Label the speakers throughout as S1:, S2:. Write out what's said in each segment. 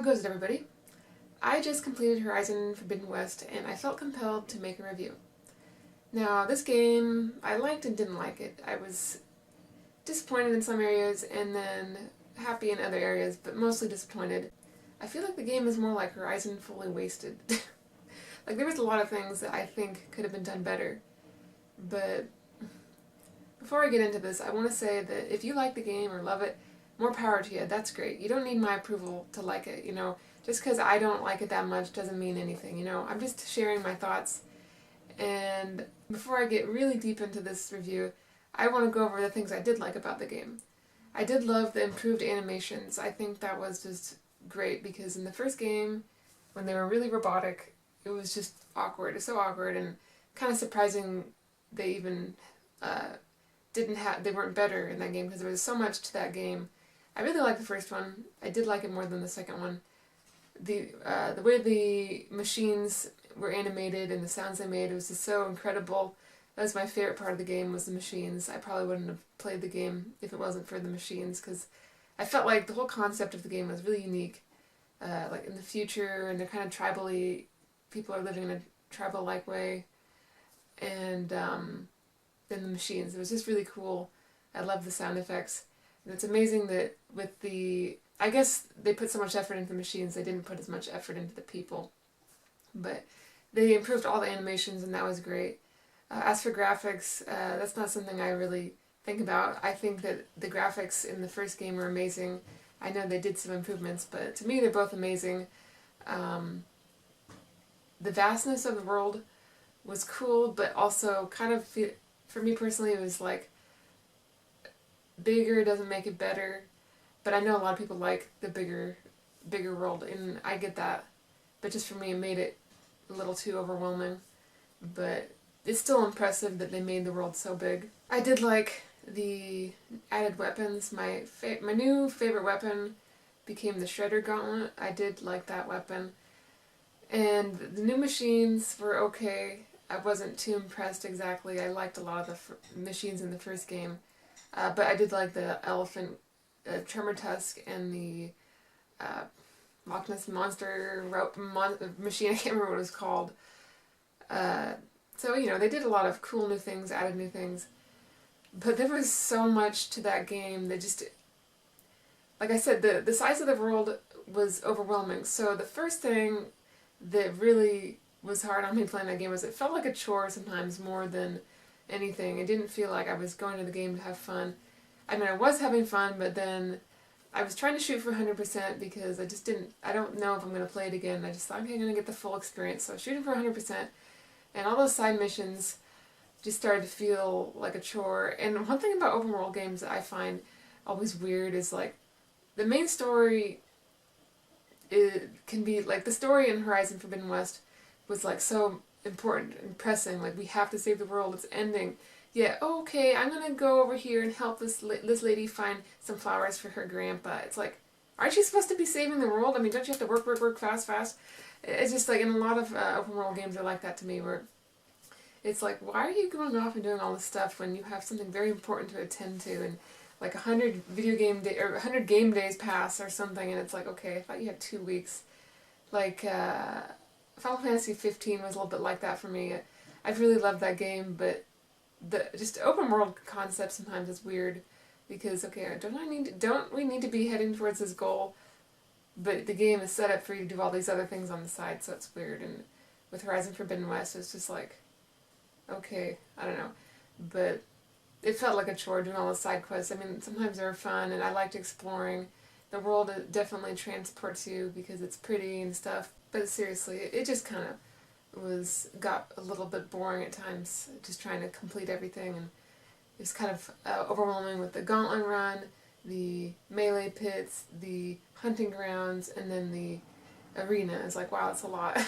S1: goes it, everybody? I just completed Horizon Forbidden West, and I felt compelled to make a review. Now, this game, I liked and didn't like it. I was disappointed in some areas, and then happy in other areas, but mostly disappointed. I feel like the game is more like Horizon Fully Wasted. Like, there was a lot of things that I think could have been done better, but before I get into this, I want to say that if you like the game or love it, more power to you. That's great. You don't need my approval to like it, Just because I don't like it that much doesn't mean anything, I'm just sharing my thoughts. And before I get really deep into this review, I want to go over the things I did like about the game. I did love the improved animations. I think that was just great because in the first game, when they were really robotic, it was just awkward. It's so awkward and kind of surprising they even they weren't better in that game because there was so much to that game. I really liked the first one. I did like it more than the second one. The way the machines were animated and the sounds they made, it was just so incredible. That was my favorite part of the game, was the machines. I probably wouldn't have played the game if it wasn't for the machines, because I felt like the whole concept of the game was really unique. Like in the future, and they're kind of tribally, people are living in a tribal-like way, and then the machines. It was just really cool. I love the sound effects. And it's amazing that with I guess they put so much effort into the machines, they didn't put as much effort into the people. But they improved all the animations, and that was great. As for graphics, that's not something I really think about. I think that the graphics in the first game were amazing. I know they did some improvements, but to me they're both amazing. The vastness of the world was cool, but also kind of, for me personally, it was like, bigger doesn't make it better. But I know a lot of people like the bigger world, and I get that. But just for me, it made it a little too overwhelming. But it's still impressive that they made the world so big. I did like the added weapons. My new favorite weapon became the Shredder Gauntlet. I did like that weapon. And the new machines were okay. I wasn't too impressed exactly. I liked a lot of the machines in the first game. But I did like the elephant Tremor Tusk and the Loch Ness Monster machine. I can't remember what it was called. So, they did a lot of cool new things, added new things. But there was so much to that game that just, like I said, the size of the world was overwhelming. So the first thing that really was hard on me playing that game was it felt like a chore sometimes more than anything. It didn't feel like I was going to the game to have fun. I mean, I was having fun, but then I was trying to shoot for 100% because I don't know if I'm going to play it again. I just thought, okay, I'm going to get the full experience. So I was shooting for 100%, and all those side missions just started to feel like a chore. And one thing about open world games that I find always weird is, like, the main story, it can be, like, the story in Horizon Forbidden West was, like, so important and pressing. Like, we have to save the world, it's ending. Yeah, okay, I'm gonna go over here and help this lady find some flowers for her grandpa. It's like, aren't you supposed to be saving the world? I mean, don't you have to work, fast? It's just like, in a lot of open world games are like that to me, where it's like, why are you going off and doing all this stuff when you have something very important to attend to, and like 100 or 100 game days pass or something, and it's like, okay, I thought you had 2 weeks. Like, Final Fantasy 15 was a little bit like that for me. I've really loved that game, but the just open world concept sometimes is weird because, okay, don't we need to be heading towards this goal, but the game is set up for you to do all these other things on the side, so it's weird. And with Horizon Forbidden West, it's just like, okay, I don't know, but it felt like a chore doing all the side quests. I mean, sometimes they're fun, and I liked exploring. The world definitely transports you because it's pretty and stuff, but seriously, it just kind of got a little bit boring at times, just trying to complete everything, and it was kind of overwhelming with the gauntlet run, the melee pits, the hunting grounds, and then the arena. It's like, wow, that's a lot.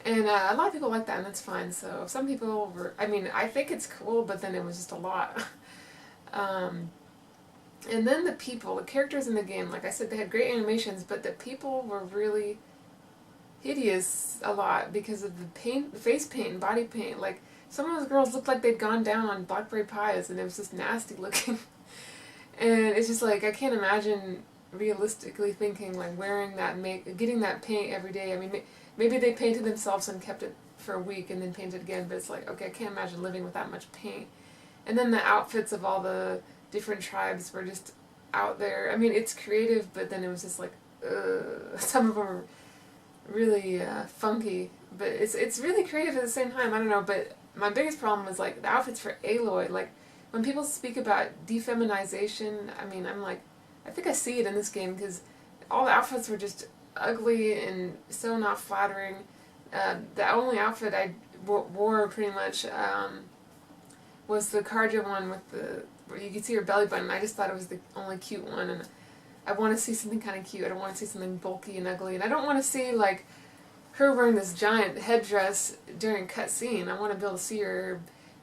S1: And a lot of people like that, and that's fine. So some people I think it's cool, but then it was just a lot. And then the characters in the game, like I said, they had great animations, but the people were really hideous a lot because of the face paint and body paint. Like, some of those girls looked like they'd gone down on blackberry pies, and it was just nasty looking. And it's just like, I can't imagine realistically thinking, like wearing that getting that paint every day. I mean, maybe they painted themselves and kept it for a week and then painted again, but it's like, okay, I can't imagine living with that much paint. And then the outfits of all the different tribes were just out there. I mean, it's creative, but then it was just like, some of them are really funky, but it's really creative at the same time. I don't know, but my biggest problem was like the outfits for Aloy. Like when people speak about defeminization, I mean, I'm like, I think I see it in this game because all the outfits were just ugly and so not flattering. The only outfit I wore pretty much was the Karja one with where you could see her belly button. I just thought it was the only cute one, and I want to see something kind of cute. I don't want to see something bulky and ugly, and I don't want to see like her wearing this giant headdress during a cut scene. I want to be able to see her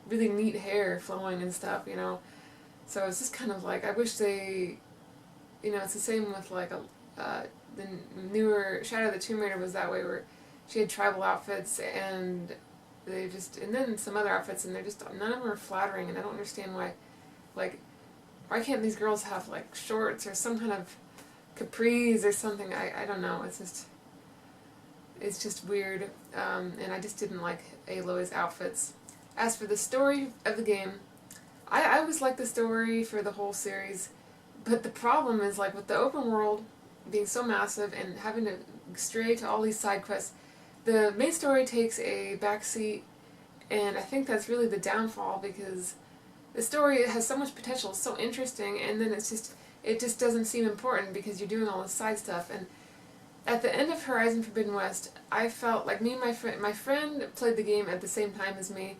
S1: really neat hair flowing and stuff, you know. So it's just kind of like, I wish they, you know, it's the same with like the newer Shadow of the Tomb Raider was that way, where she had tribal outfits and and then some other outfits, and they're just, none of them are flattering, and I don't understand why, like, why can't these girls have like shorts or some kind of capris or something? I don't know, it's just weird, and I just didn't like Aloy's outfits. As for the story of the game, I always liked the story for the whole series, but the problem is, like, with the open world being so massive and having to stray to all these side quests, the main story takes a backseat, and I think that's really the downfall, because the story has so much potential, it's so interesting, and then it just doesn't seem important because you're doing all this side stuff. And at the end of Horizon Forbidden West, I felt like my friend played the game at the same time as me,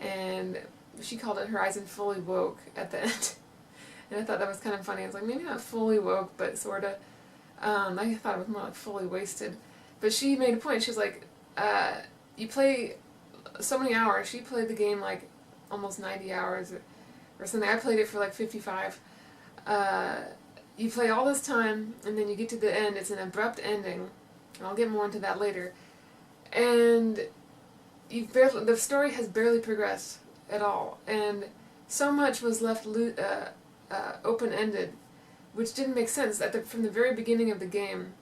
S1: and she called it Horizon Fully Woke at the end. And I thought that was kind of funny. I was like, maybe not fully woke, but sorta. I thought it was more like fully wasted. But she made a point. She was like, you play so many hours. She played the game like almost 90 hours or something. I played it for like 55. You play all this time, and then you get to the end. It's an abrupt ending, and I'll get more into that later. And the story has barely progressed at all, and so much was left open-ended, which didn't make sense. From the very beginning of the game,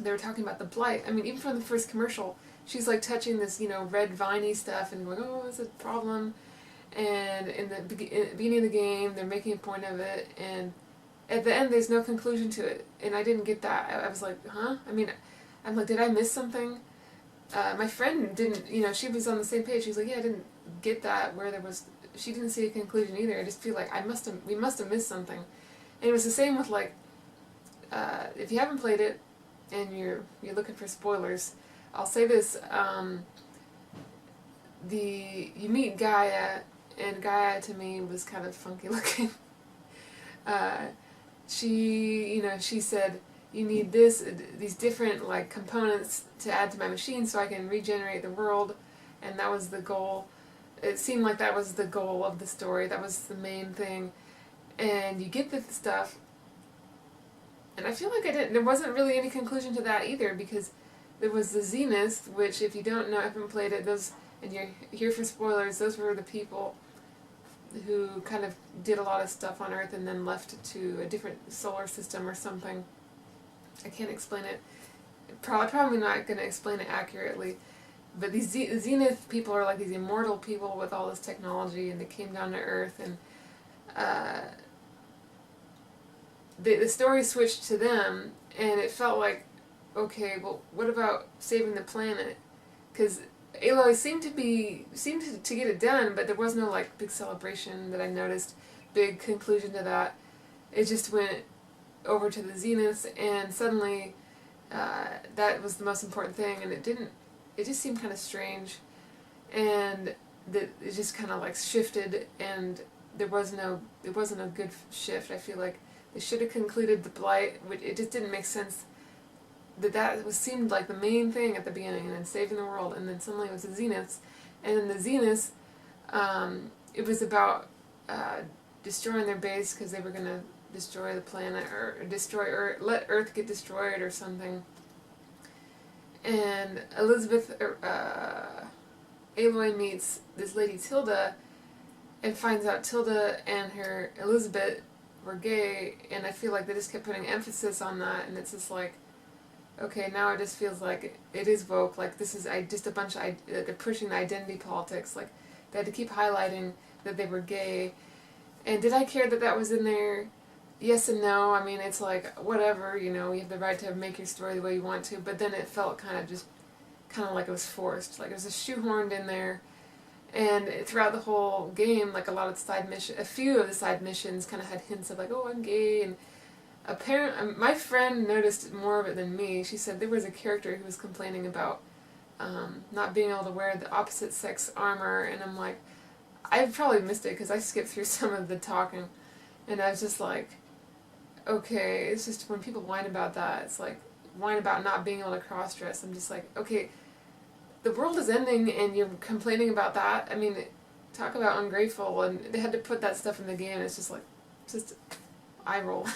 S1: they were talking about the blight. I mean, even from the first commercial, she's like touching this, you know, red viney stuff and going, oh, it's a problem. And in the beginning of the game, they're making a point of it, and at the end, there's no conclusion to it, and I didn't get that. I was like, huh? I mean, I'm like, did I miss something? My friend didn't, you know, she was on the same page. She was like, yeah, I didn't get that, where she didn't see a conclusion either. I just feel like we must have missed something. And it was the same with, like, if you haven't played it and you're looking for spoilers, I'll say this, you meet Gaia, and Gaia to me was kind of funky looking. She said, you need these different like components to add to my machine so I can regenerate the world, and that was the goal. It seemed like that was the goal of the story. That was the main thing, and you get the stuff. And I feel like there wasn't really any conclusion to that either, because there was the Zenith, which, if you don't know, haven't played it, and you're here for spoilers, those were the people who kind of did a lot of stuff on Earth and then left to a different solar system or something. I can't explain it. Probably not going to explain it accurately. But these Zenith people are like these immortal people with all this technology, and they came down to Earth, and the story switched to them, and it felt like, okay, well, what about saving the planet? Because Aloy seemed to get it done, but there was no like big celebration that I noticed, big conclusion to that. It just went over to the Zeniths, and suddenly that was the most important thing, and it just seemed kind of strange, and it just kind of like shifted, and it wasn't a good shift. I feel like they should have concluded the blight, which it just didn't make sense. Seemed like the main thing at the beginning, and then saving the world, and then suddenly it was the Zeniths, and then the Zeniths, it was about destroying their base because they were going to destroy the planet, or let Earth get destroyed or something. And Aloy meets this lady Tilda, and finds out Tilda and her Elizabeth were gay, and I feel like they just kept putting emphasis on that, and it's just like, okay, now it just feels like it is woke, like this is just a bunch of, they're pushing the identity politics, like they had to keep highlighting that they were gay, and did I care that that was in there? Yes and no. I mean, it's like, whatever, you have the right to make your story the way you want to, but then it felt kind of like it was forced, like it was just shoehorned in there. And throughout the whole game, like a few of the side missions kind of had hints of like, oh, I'm gay, and my friend noticed more of it than me. She said there was a character who was complaining about not being able to wear the opposite sex armor, and I'm like, I probably missed it because I skipped through some of the talking, and I was just like, okay, it's just when people whine about that, it's like whine about not being able to cross dress. I'm just like, okay, the world is ending and you're complaining about that. I mean, talk about ungrateful, and they had to put that stuff in the game. It's just like, just eye roll.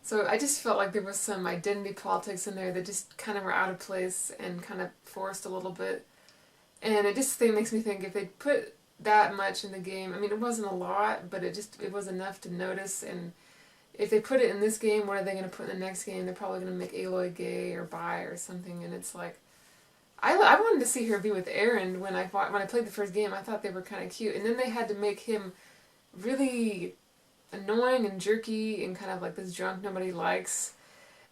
S1: So I just felt like there was some identity politics in there that just kind of were out of place and kind of forced a little bit. And it just makes me think if they put that much in the game, I mean, it wasn't a lot, but it was enough to notice. And if they put it in this game, what are they going to put in the next game? They're probably going to make Aloy gay or bi or something. And it's like, I wanted to see her be with Aaron when I played the first game. I thought they were kind of cute. And then they had to make him really annoying and jerky and kind of like this drunk nobody likes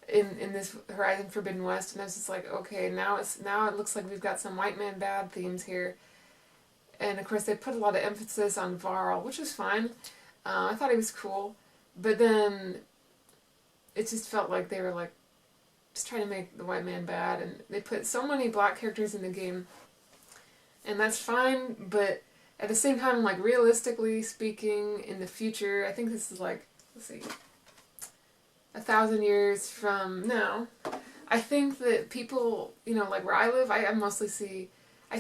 S1: in this Horizon Forbidden West. And I was just like, okay, now it looks like we've got some white man bad themes here. And of course they put a lot of emphasis on Varl, which was fine. I thought he was cool. But then it just felt like they were like just trying to make the white man bad, and they put so many black characters in the game, and that's fine, but at the same time, like, realistically speaking, in the future, I think this is like, let's see, 1,000 years from now, I think that people, like where I live, I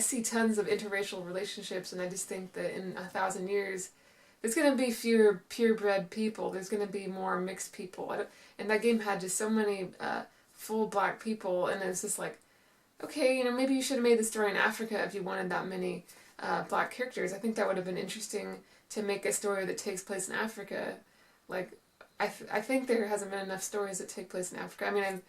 S1: see tons of interracial relationships, and I just think that in 1,000 years, there's going to be fewer purebred people. There's going to be more mixed people. And that game had just so many full black people, and it's just like, okay, maybe you should have made the story in Africa if you wanted that many black characters. I think that would have been interesting to make a story that takes place in Africa. Like, I think there hasn't been enough stories that take place in Africa. I mean,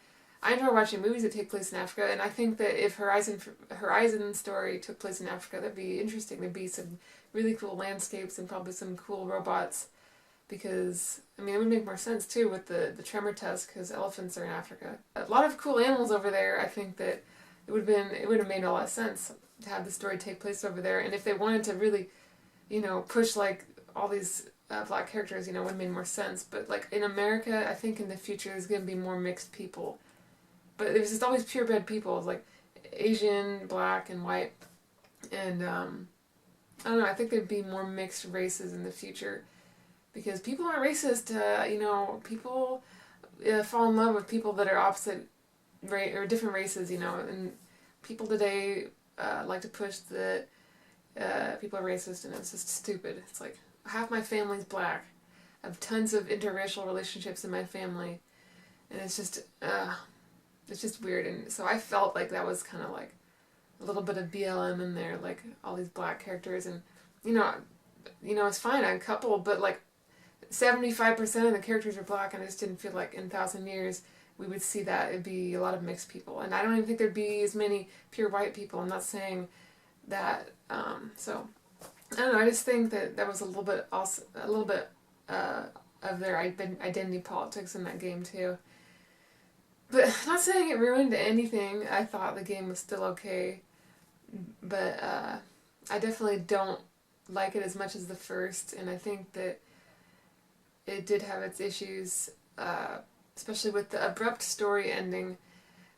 S1: I enjoy watching movies that take place in Africa, and I think that if Horizon story took place in Africa, that'd be interesting. There'd be some really cool landscapes and probably some cool robots, because, I mean, it would make more sense, too, with the tremor tusk, because elephants are in Africa. A lot of cool animals over there. I think that it would have made a lot of sense to have the story take place over there, and if they wanted to really, push, like, all these black characters, it would have made more sense. But, like, in America, I think in the future there's going to be more mixed people. But there's just always purebred people, like Asian, black, and white. And, I don't know, I think there'd be more mixed races in the future. Because people aren't racist, people fall in love with people that are opposite or different races, and people today like to push that people are racist, and it's just stupid. It's like, half my family's black. I have tons of interracial relationships in my family, and it's just weird. And so I felt like that was kind of like a little bit of BLM in there, like all these black characters, and it's fine, I'm a couple, but like 75% of the characters are black, and I just didn't feel like in 1,000 years we would see that. It'd be a lot of mixed people, and I don't even think there'd be as many pure white people. I'm not saying that, so I don't know, I just think that was a little bit of their identity politics in that game too. But I'm not saying it ruined anything. I thought the game was still okay, but I definitely don't like it as much as the first, and I think that it did have its issues, especially with the abrupt story ending,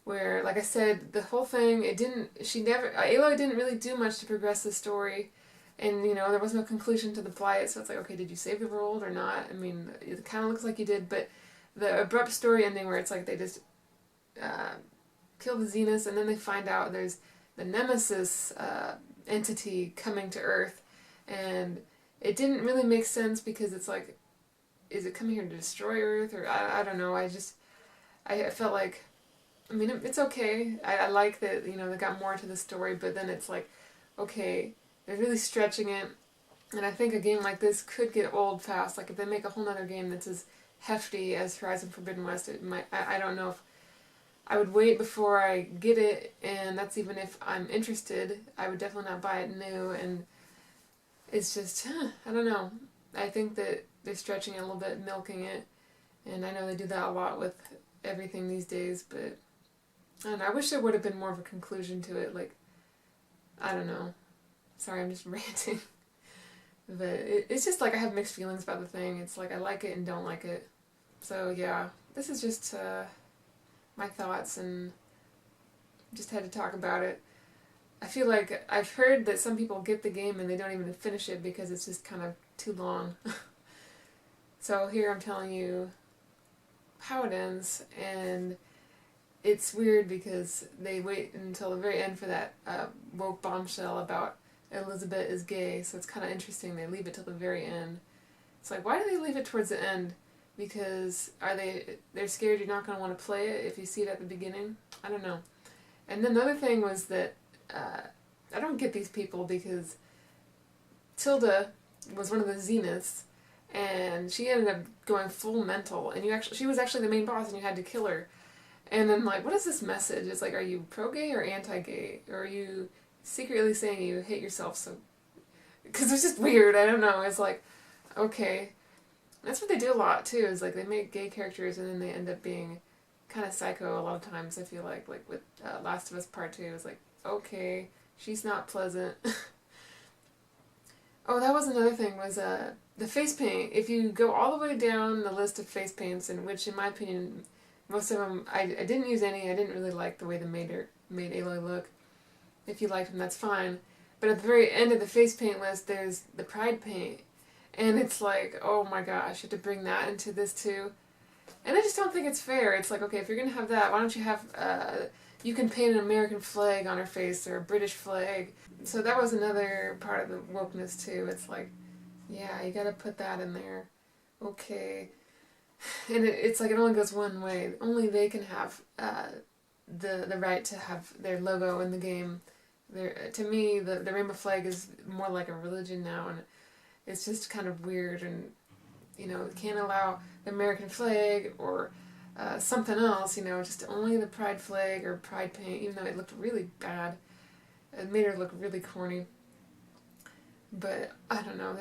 S1: where, like I said, the whole thing, Aloy didn't really do much to progress the story, and, there was no conclusion to the plot, so it's like, okay, did you save the world or not? I mean, it kind of looks like you did, but the abrupt story ending where it's like they just kill the Zeniths, and then they find out there's the Nemesis entity coming to Earth, and it didn't really make sense, because it's like, is it coming here to destroy Earth, or I don't know. I felt like, I mean, it's okay. I like that, they got more to the story, but then it's like, okay, they're really stretching it, And I think a game like this could get old fast. Like if they make a whole nother game that's as hefty as Horizon Forbidden West, it might. I don't know if I would wait before I get it, and that's even if I'm interested. I would definitely not buy it new, and it's just, I don't know. I think that they're stretching it a little bit, milking it, and I know they do that a lot with everything these days, but I don't know. I wish there would have been more of a conclusion to it. Like, I don't know. Sorry, I'm just ranting. But it's just like I have mixed feelings about the thing. It's like I like it and don't like it. So yeah, this is just my thoughts, and just had to talk about it. I feel like I've heard that some people get the game and they don't even finish it because it's just kind of too long. So here I'm telling you how it ends, and it's weird because they wait until the very end for that woke bombshell about Elizabeth is gay, so it's kind of interesting. They leave it till the very end. It's like, why do they leave it towards the end? Because they're scared you're not going to want to play it if you see it at the beginning? I don't know. And then the other thing was that I don't get these people, because Tilda was one of the Zeniths, and she ended up going full mental, and she was actually the main boss, and you had to kill her. And then, like, what is this message? It's like, are you pro-gay or anti-gay? Or are you secretly saying you hate yourself so... Because it's just weird, I don't know. It's like, okay. That's what they do a lot, too, is, like, they make gay characters, and then they end up being kind of psycho a lot of times, I feel like. Like, with Last of Us Part 2, it's like, okay, she's not pleasant. Oh, that was another thing, was the face paint. If you go all the way down the list of face paints, in which, in my opinion, most of them, I didn't use any. I didn't really like the way they made Aloy look. If you liked them, that's fine. But at the very end of the face paint list, there's the pride paint. And it's like, oh my gosh, you have to bring that into this too. And I just don't think it's fair. It's like, okay, if you're going to have that, why don't you have, you can paint an American flag on her face, or a British flag. So that was another part of the wokeness too. It's like, yeah, you gotta put that in there. Okay. And it's like it only goes one way. Only they can have the right to have their logo in the game. To me, the rainbow flag is more like a religion now, and it's just kind of weird, and, you know, can't allow the American flag or something else, you know, just only the pride flag or pride paint, even though it looked really bad. It made her look really corny. But, I don't know,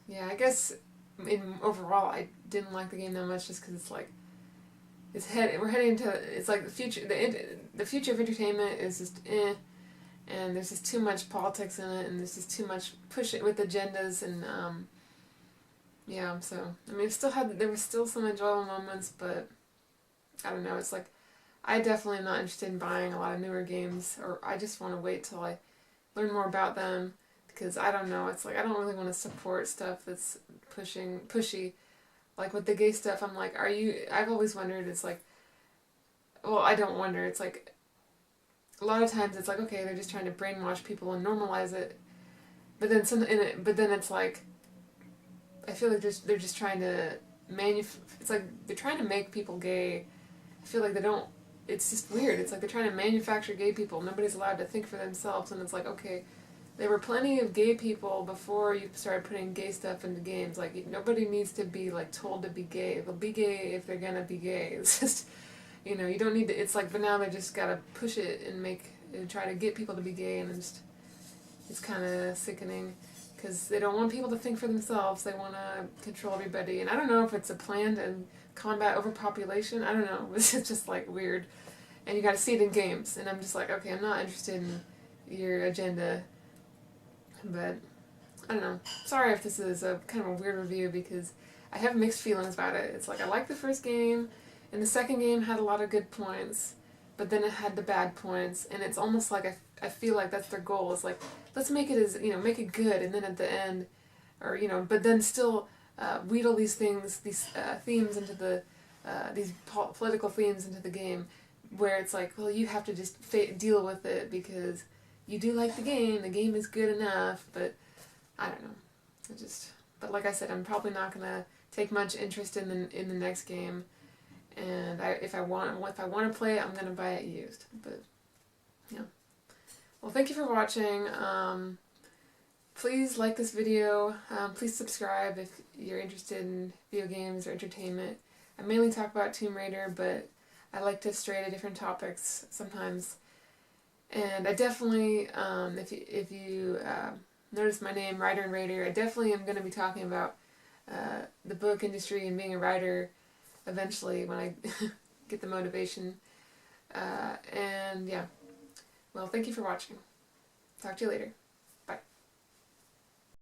S1: yeah, I guess overall I didn't like the game that much, just because it's like, we're heading into, it's like the future of entertainment is just and there's just too much politics in it, and there's just too much push it with agendas, and yeah, so I mean, there was still some enjoyable moments, but I don't know, it's like I definitely am not interested in buying a lot of newer games, or I just want to wait till I learn more about them, because I don't know, it's like I don't really want to support stuff that's pushy. Like with the gay stuff, I'm like, I've always wondered, it's like, well, I don't wonder, it's like, a lot of times it's like, okay, they're just trying to brainwash people and normalize it, but then it's like, I feel like they're just trying to it's like, they're trying to make people gay. I feel like they don't, it's just weird, it's like they're trying to manufacture gay people, nobody's allowed to think for themselves, and it's like, okay, there were plenty of gay people before you started putting gay stuff into games. Like, nobody needs to be, like, told to be gay. They'll be gay if they're gonna be gay. It's just, you know, you don't need to, it's like, but now they just gotta push it and try to get people to be gay, and it's kind of sickening, because they don't want people to think for themselves. They want to control everybody, and I don't know if it's a plan to combat overpopulation. I don't know. It's just, like, weird. And you gotta see it in games, and I'm just like, okay, I'm not interested in your agenda. But, I don't know. Sorry if this is a kind of a weird review, because I have mixed feelings about it. It's like, I liked the first game, and the second game had a lot of good points, but then it had the bad points, and it's almost like I feel like that's their goal. It's like, let's make it as, you know, make it good, and then at the end, or, you know, but then still wheedle these themes into these political themes into the game, where it's like, well, you have to just deal with it, because you do like the game is good enough, but I don't know. But like I said, I'm probably not gonna take much interest in the next game, and if I want to play it, I'm gonna buy it used. But yeah. Well, thank you for watching. please like this video. Please subscribe if you're interested in video games or entertainment. I mainly talk about Tomb Raider, but I like to stray to different topics sometimes. And I definitely, if you notice my name, Writer and Raider, I definitely am going to be talking about the book industry and being a writer eventually when I get the motivation. And yeah, well, thank you for watching. Talk to you later.